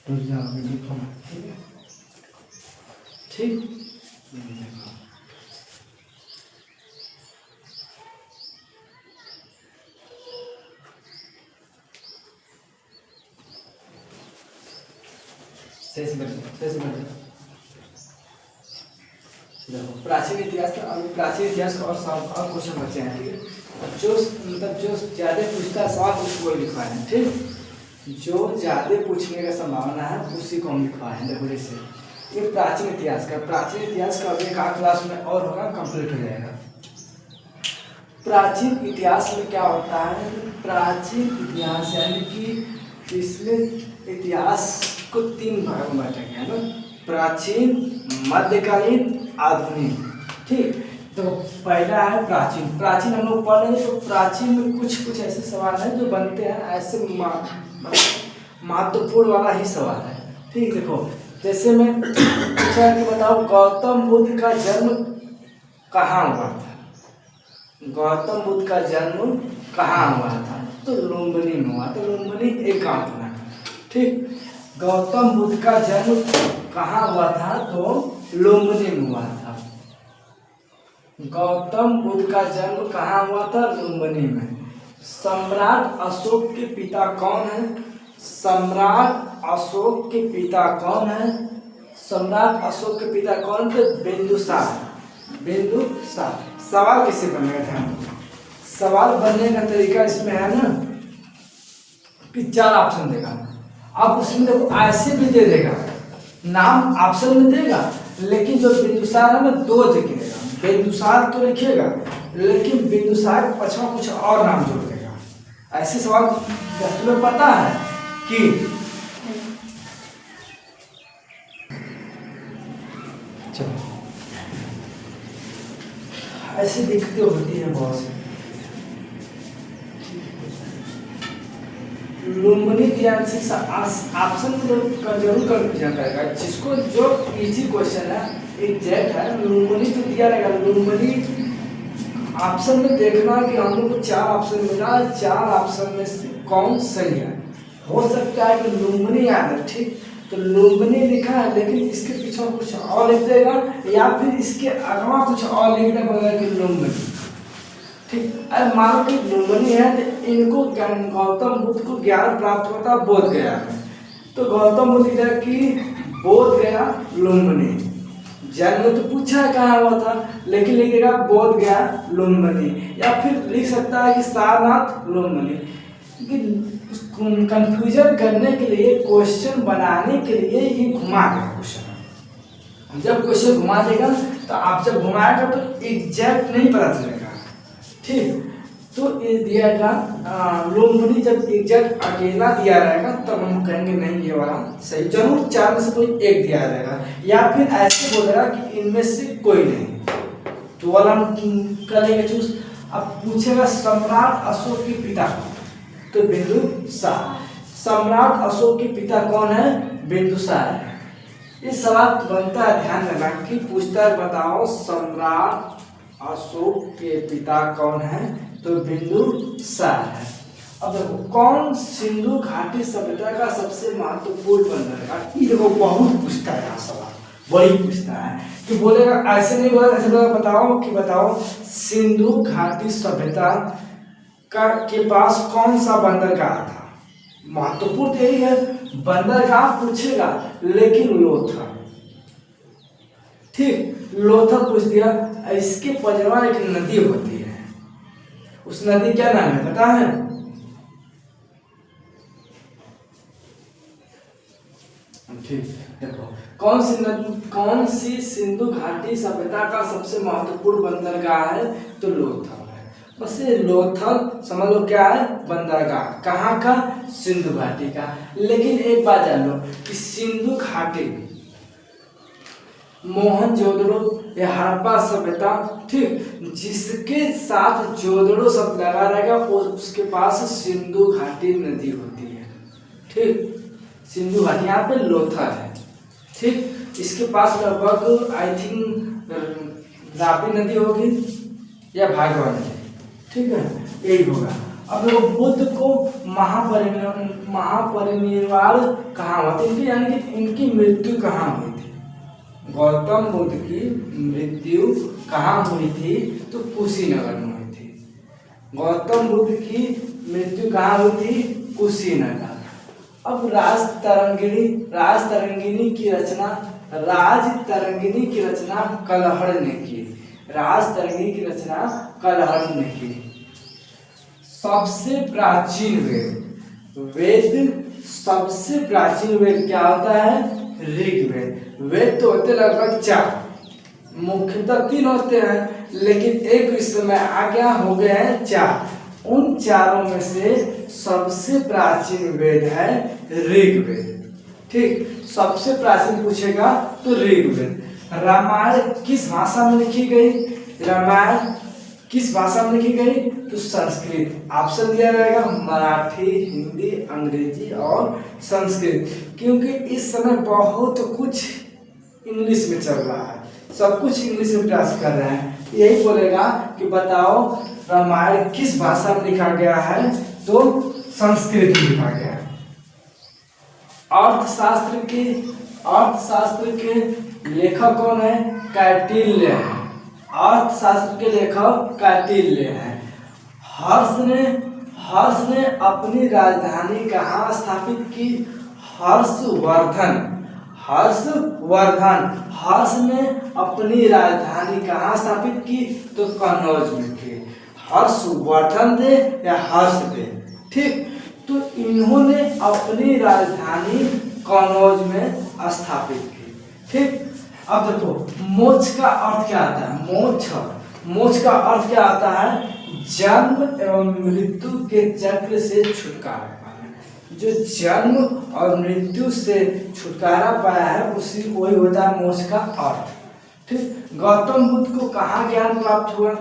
रुक जाओ अभी लिखो मत, ठीक है। ठीक सही से बैठो। देखो प्राचीन इतिहास का, अभी प्राचीन इतिहास का और और क्वेश्चन बचे हैं, ठीक है। जो मतलब जो ज़्यादा पूछता है सवाल उसको लिखवाए हैं, ठीक। जो ज़्यादा पूछने का संभावना है उसी को हम लिखवाए हैं। देखो जैसे ये प्राचीन इतिहास का अभी एक क्लास में और होगा, कंप्लीट हो जाएगा। प्राचीन इतिहास में क्या होता है, प्राचीन इतिहास यानी कि इसमें इतिहास को 3 भागों में बांटा गया है ना, प्राचीन, मध्यकालीन, आधुनिक, ठीक। तो पहला है प्राचीन हम लोग पढ़ रहे हैं। तो प्राचीन में कुछ ऐसे सवाल हैं जो बनते हैं, ऐसे महत्वपूर्ण वाला ही सवाल है, ठीक। देखो जैसे मैं पूछा कि बताओ गौतम बुद्ध का जन्म कहाँ हुआ था, गौतम बुद्ध का जन्म कहाँ हुआ था, तो लुम्बिनी में हुआ। तो लुम्बिनी एक गाँव था, ठीक। गौतम बुद्ध का जन्म कहाँ हुआ था, तो लुम्बिनी में हुआ था। गौतम बुद्ध का जन्म कहाँ हुआ था, लुम्बिनी में। सम्राट अशोक के पिता कौन है, सम्राट अशोक के पिता कौन है, सम्राट अशोक के पिता कौन थे, बिंदुसार। सवाल कैसे बनेगा, ध्यान। सवाल बनने का तरीका इसमें है ना कि 4 ऑप्शन देगा। अब उसमें देखो ऐसे भी दे देगा, नाम ऑप्शन में देगा, लेकिन जो बिंदुसार है ना 2 जगह देगा। बिंदुसार तो लिखिएगा, लेकिन बिंदुसार के पछवा कुछ और नाम जोड़ देगा। ऐसे सवाल तुम्हें पता है कि चलो ऐसी दिक्कतें होती हैं बहुत सी। लुम्बिनी के आंसर ऑप्शन में जरूर कंफ्यूजन करेगा। जिसको जो इजी क्वेश्चन है, एग्जैक्ट है, लुम्बिनी तो दिया रहेगा। लुम्बिनी ऑप्शन में देखना कि हम लोग को 4 ऑप्शन मिला, 4 ऑप्शन में से कौन सही है। हो सकता है कि लुम्बिनी याद है, ठीक। तो लुम्बिनी लिखा है, लेकिन इसके पीछे कुछ और लिख देगा, या फिर इसके अगवा कुछ और लिख देगा कि लुम्बिनी, ठीक। अरे मानो कि लुम्बिनी है तो इनको गौतम बुद्ध को ज्ञान प्राप्त होता बोध गया में। तो गौतम बुद्ध की बोध गया लुम्बिनी। जन्म तो पूछा है कहाँ हुआ था, लेकिन लिखेगा बोध गया लुम्बिनी, या फिर लिख सकता है कि सारनाथ लुम्बिनी। कंफ्यूजन करने के लिए, क्वेश्चन बनाने के लिए ये घुमा देगा क्वेश्चन। जब क्वेश्चन घुमा देगा तो आप जब घुमाएगा तो एग्जैक्ट नहीं पता चलेगा, ठीक। तो ये दिया जाएगा लुम्बिनी, जब एग्जैक्ट अकेला दिया रहेगा तब हम कहेंगे नहीं ये वाला सही। जरूर 4 में से कोई एक दिया रहेगा, या फिर ऐसे बोलेगा कि इनमें से कोई नहीं, तो वाला हम करेंगे चूज। अब पूछेगा सम्राट अशोक के पिता, तो बिंदुसार। सम्राट अशोक के पिता कौन है, बिंदुसार है। ये सवाल बनता है, ध्यान रखना कि पूछता है बताओ सम्राट अशोक के पिता कौन है, तो बिंदुसार है। अब देखो कौन सिंधु घाटी सभ्यता का सबसे महत्वपूर्ण बंदरगाह, ये देखो बहुत पूछता है यहाँ सवाल, वही पूछता है कि बोलेगा ऐसे नहीं बोलेगा, ऐसे बोलेगा बताओ कि बताओ सिंधु घाटी सभ्यता का के पास कौन सा बंदरगाह था। महत्वपूर्ण यही है, बंदरगाह पूछेगा, लेकिन लोथल, ठीक। लोथल पूछ दिया। इसके पजवा एक नदी होती है, उस नदी क्या नाम है पता है, ठीक। देखो कौन सी सिंधु घाटी सभ्यता का सबसे महत्वपूर्ण बंदरगाह है, तो लोथल है। बस ये लोथल समझ लो क्या है, बंदरगाह कहाँ का, सिंधु घाटी का। लेकिन एक बात जान लो कि सिंधु घाटी, मोहनजोदड़ो या हड़प्पा सभ्यता, ठीक, जिसके साथ जोदड़ो शब्द लगा रहेगा उसके पास सिंधु घाटी नदी होती है, ठीक। सिंधु घाटी यहाँ पे लोथल है, ठीक। इसके पास लगभग आई थिंक राप्ती नदी होगी या भागवा नदी, ठीक है, यही होगा। अब देखो बुद्ध को महापरिनिर्वाण कहाँ हुआ था इनकी, यानी कि इनकी मृत्यु कहाँ हुई थी? गौतम बुद्ध की मृत्यु कहाँ हुई थी? तो कुशीनगर में हुई थी। गौतम बुद्ध की मृत्यु कहाँ हुई थी? कुशीनगर। अब राज तरंगिणी की रचना कलहड़ ने की। राज तरंगिणी की रचना कलहड़ ने की। सबसे प्राचीन वेद क्या होता है? ऋग्वेद। वेद तो होते लगभग 4, मुख्यतः 3 होते हैं, लेकिन एक इस समय आ गया, हो गए हैं 4। उन चारों में से सबसे प्राचीन वेद है ऋग्वेद। ठीक, सबसे प्राचीन पूछेगा तो ऋग्वेद। रामायण किस भाषा में लिखी गई? रामायण किस भाषा में लिखी गई? तो संस्कृत। ऑप्शन दिया जाएगा मराठी, हिंदी, अंग्रेजी और संस्कृत, क्योंकि इस समय बहुत कुछ इंग्लिश में चल रहा है, सब कुछ इंग्लिश में प्रयास कर रहे हैं। यही बोलेगा कि बताओ रामायण किस भाषा में लिखा गया है? तो संस्कृत में लिखा गया है। अर्थशास्त्र के लेखक कौन है? कौटिल्य है। अर्थशास्त्र के लेखक कौटिल्य है। हर्ष ने अपनी राजधानी कहाँ स्थापित की? हर्षवर्धन। हर्ष ने अपनी राजधानी कहाँ स्थापित की? तो कन्नौज में की। हर्षवर्धन थे या हर्ष थे? ठीक, तो इन्होंने अपनी राजधानी कन्नौज में स्थापित की। ठीक, अब देखो मोक्ष का अर्थ क्या आता है? मोक्ष का अर्थ क्या आता है? जन्म एवं मृत्यु के चक्र से छुटकारा पाना। जो जन्म और मृत्यु से छुटकारा पाया है उसी वही होता है मोक्ष का अर्थ। ठीक, गौतम बुद्ध को कहाँ ज्ञान प्राप्त हुआ?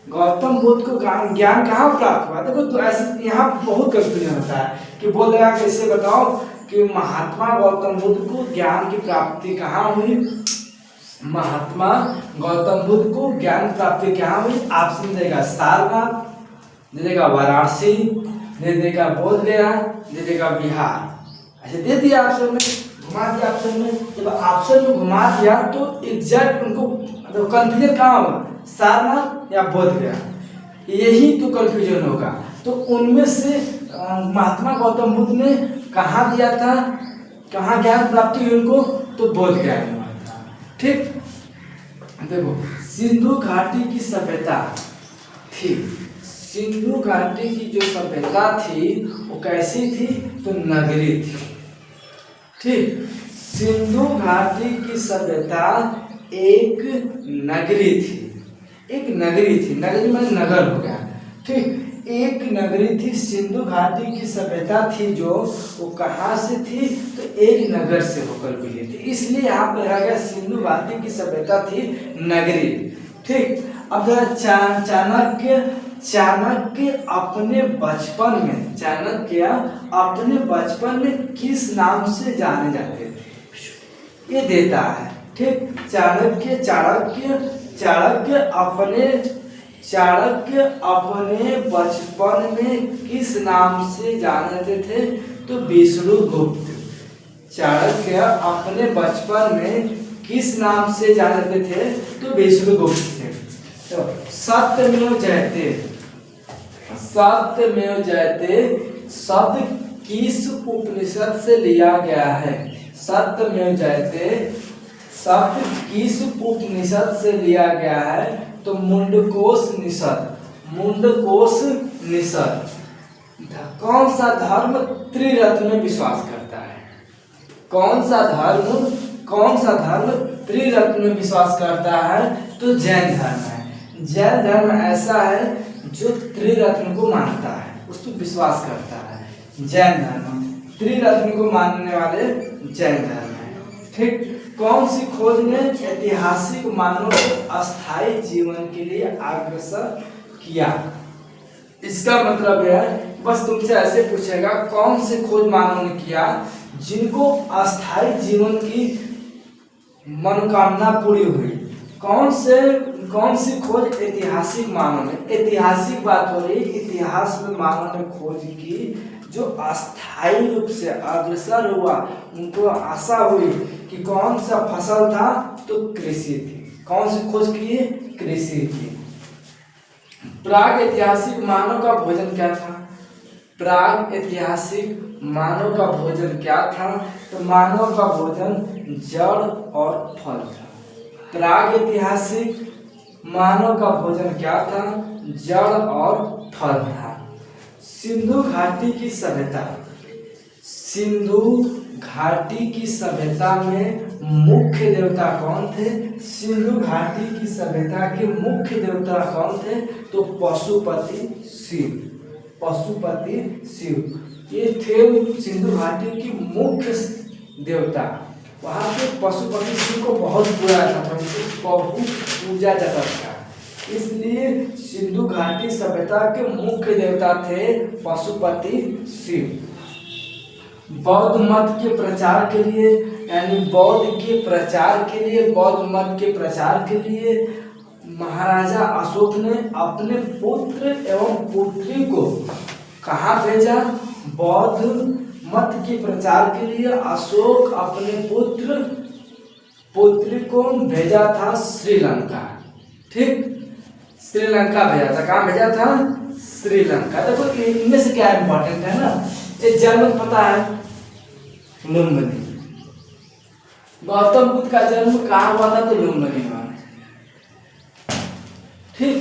गौतम बुद्ध को ज्ञान कहाँ प्राप्त हुआ? देखो तो ऐसे यहाँ बहुत कंफ्यूजन होता है कि बोलेगा कैसे बताओ कि महात्मा गौतम बुद्ध को ज्ञान की प्राप्ति कहाँ हुई? महात्मा गौतम बुद्ध को ज्ञान प्राप्ति कहाँ हुई? ऑप्शन देगा सारनाथ, दे देगा वाराणसी, दे देगा बोधगया, दे देगा बिहार। ऐसे दे दिया ऑप्शन में, घुमा दिया ऑप्शन में। जब ऑप्शन में घुमा दिया तो एग्जैक्ट उनको तो कंफ्यूजन कहाँ होगा? सारनाथ या बोधगया, यही तो कंफ्यूजन होगा। तो उनमें से महात्मा गौतम बुद्ध ने कहाँ दिया था, कहाँ ज्ञान प्राप्ति हुई उनको? तो बोधगया में हुआ था। ठीक, देखो सिंधु घाटी की सभ्यता थी। सिंधु घाटी की जो सभ्यता थी वो कैसी थी? तो नगरी थी। ठीक, सिंधु घाटी की सभ्यता एक नगरी थी। नगरी में नगर हो गया। ठीक, एक नगरी थी, सिंधु घाटी की सभ्यता थी जो वो कहाँ से थी? तो एक नगर से होकर गुजरी थी, इसलिए यहाँ पर रहा गया सिंधु घाटी की सभ्यता थी नगरी। ठीक, अब जरा चाणक्य अपने बचपन में किस नाम से जाने जाते थे? ये देता है। ठीक, चाणक्य अपने बचपन में किस नाम से जानते थे? तो विष्णुगुप्त। चाणक्य अपने बचपन में किस नाम से जानते थे? तो विष्णुगुप्त थे। तो सत्यमेव जयते शब्द किस उपनिषद से लिया गया है? सत्यमेव जयते शब्द किस उपनिषद से लिया गया है? तो मुंडकोपनिषद। कौन सा धर्म त्रिरत्न में विश्वास करता है? कौन सा धर्म त्रिरत्न में विश्वास करता है? तो जैन धर्म है। जैन धर्म ऐसा है जो त्रिरत्न को मानता है, उस पर विश्वास करता है। जैन धर्म त्रिरत्न को मानने वाले जैन धर्म है। ठीक, कौन सी खोज ने ऐतिहासिक मानव को अस्थायी जीवन के लिए अग्रसर किया? इसका मतलब है बस तुमसे ऐसे पूछेगा कौन से खोज मानव ने किया जिनको अस्थायी जीवन की मनोकामना पूरी हुई? कौन से कौन सी खोज ऐतिहासिक मानव ने, ऐतिहासिक बात हो रही, इतिहास में मानव ने खोज की जो अस्थायी रूप से अग्रसर हुआ, उनको आशा हुई कि कौन सा फसल था, तो कृषि थी। कौन सी खोज की? कृषि की। प्राग ऐतिहासिक मानव का भोजन क्या था? प्राग ऐतिहासिक मानव का भोजन क्या था? तो मानव का भोजन जड़ और फल था। प्राग ऐतिहासिक मानव का भोजन क्या था? जड़ और फल था। सिंधु घाटी की सभ्यता, सिंधु घाटी की सभ्यता में मुख्य देवता कौन थे? सिंधु घाटी की सभ्यता के मुख्य देवता कौन थे? तो पशुपति शिव, पशुपति शिव ये थे सिंधु घाटी की मुख्य देवता। वहाँ पे पशुपति शिव को बहुत पूजा जाता था, उनको बहुत पूजा जाता था, इसलिए सिंधु घाटी सभ्यता के मुख्य देवता थे पशुपति शिव। बौद्ध मत के प्रचार के लिए, यानी बौद्ध के प्रचार के लिए, बौद्ध मत के प्रचार के लिए महाराजा अशोक ने अपने पुत्र एवं पुत्री को कहाँ भेजा? बौद्ध मत के प्रचार के लिए अशोक अपने पुत्री को भेजा था श्रीलंका। ठीक, श्रीलंका भेजा था। कहाँ भेजा था? श्रीलंका। देखो इनमें से क्या इंपॉर्टेंट है ना, ये जन्म पता है, लुम्बिनी। गौतम बुद्ध का जन्म कहाँ हुआ था? तो लुम्बिनी में। ठीक,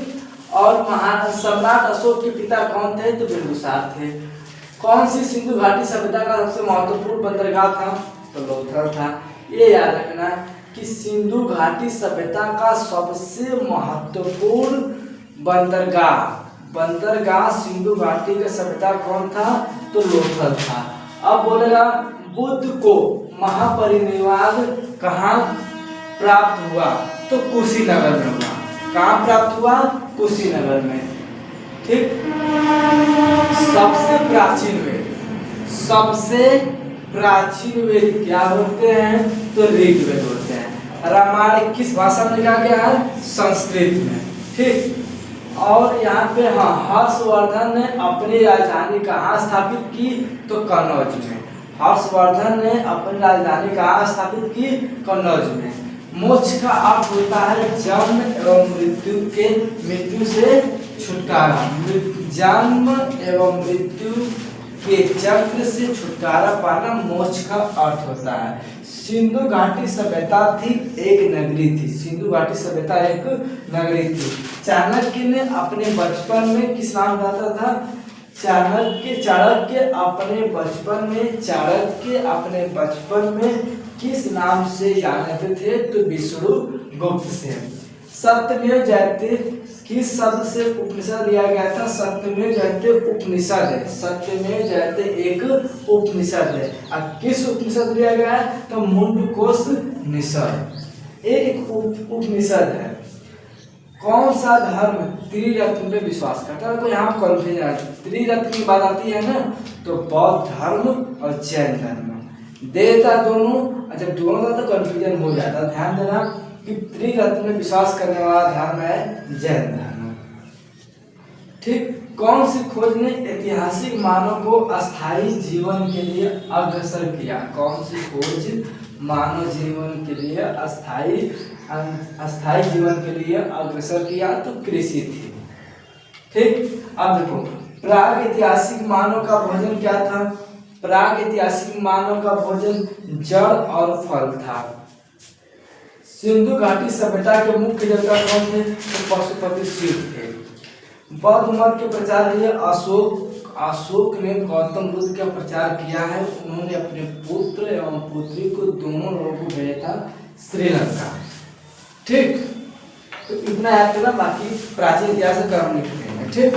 और महान सम्राट अशोक के पिता कौन थे? तो बिंदुसार थे। कौन सी सिंधु घाटी सभ्यता का सबसे महत्वपूर्ण बंदरगाह था? तो लोथल था। ये याद रखना कि सिंधु घाटी सभ्यता का सबसे महत्वपूर्ण बंदरगाह सिंधु घाटी का सभ्यता कौन था? तो लोथल था। अब बोलेगा बुद्ध को महापरिनिर्वाण कहाँ प्राप्त हुआ? तो कुशीनगर में हुआ। कहाँ प्राप्त हुआ? कुशीनगर में। ठीक, सबसे प्राचीन वेद क्या होते हैं? तो ऋग्वेद होते हैं। रामायण किस भाषा में लिखा गया है? संस्कृत में। ठीक, और यहाँ पे हर्षवर्धन ने अपनी राजधानी कहाँ स्थापित की? तो कन्नौज में। हर्षवर्धन ने अपनी राजधानी कहाँ स्थापित की? कन्नौज में। मोक्ष का अर्थ होता है जन्म एवं मृत्यु से छुटकारा। जन्म एवं मृत्यु के चक्र से छुटकारा पाना मोक्ष का अर्थ होता है। सिंधु घाटी सभ्यता थी, एक नगरी थी। सिंधु घाटी सभ्यता एक नगरी थी। चाणक्य ने अपने बचपन में किस नाम जाता था? चाणक्य अपने बचपन में किस नाम से जानते थे? तो विष्णुगुप्त से। सत्यमेव जयते किस शब्द से उपनिषद लिया गया था? सत्यमेव जयते उपनिषद है। सत्यमेव जयते एक उपनिषद है। अब किस उपनिषद लिया गया है? तो मुंडकोपनिषद एक उपनिषद है। कौन सा धर्म त्रिरत्न में विश्वास करता है? तो यहाँ कन्फ्यूजन है। त्रिरत्न की बात आती है ना, तो बौद्ध धर्म और जैन धर्म देता दोनों। जब दोनों का तो कन्फ्यूजन हो जाता है। ध्यान देना कि त्रिरत्न में विश्वास करने वाला धर्म है जैन धर्म। ठीक, कौन सी खोज ने ऐतिहासिक मानव को अस्थायी जीवन के लिए अग्रसर किया? कौन सी खोज मानव जीवन के लिए अस्थायी जीवन के लिए अग्रसर किया? तो कृषि थी। ठीक, अब देखो प्राग ऐतिहासिक मानव का भोजन क्या था? प्राग ऐतिहासिक मानव का भोजन जड़ और फल था। सिंधु घाटी सभ्यता के मुख्य देवता कौन थे? तो पशुपति शिव थे। बौद्ध मत के प्रचार के लिए अशोक ने गौतम बुद्ध का प्रचार किया है। उन्होंने अपने पुत्र एवं पुत्री को दोनों लोगों को भेजा था श्रीलंका। ठीक, तो इतना याद करना, बाकी प्राचीन इतिहास का क्रम लिखते हैं। ठीक।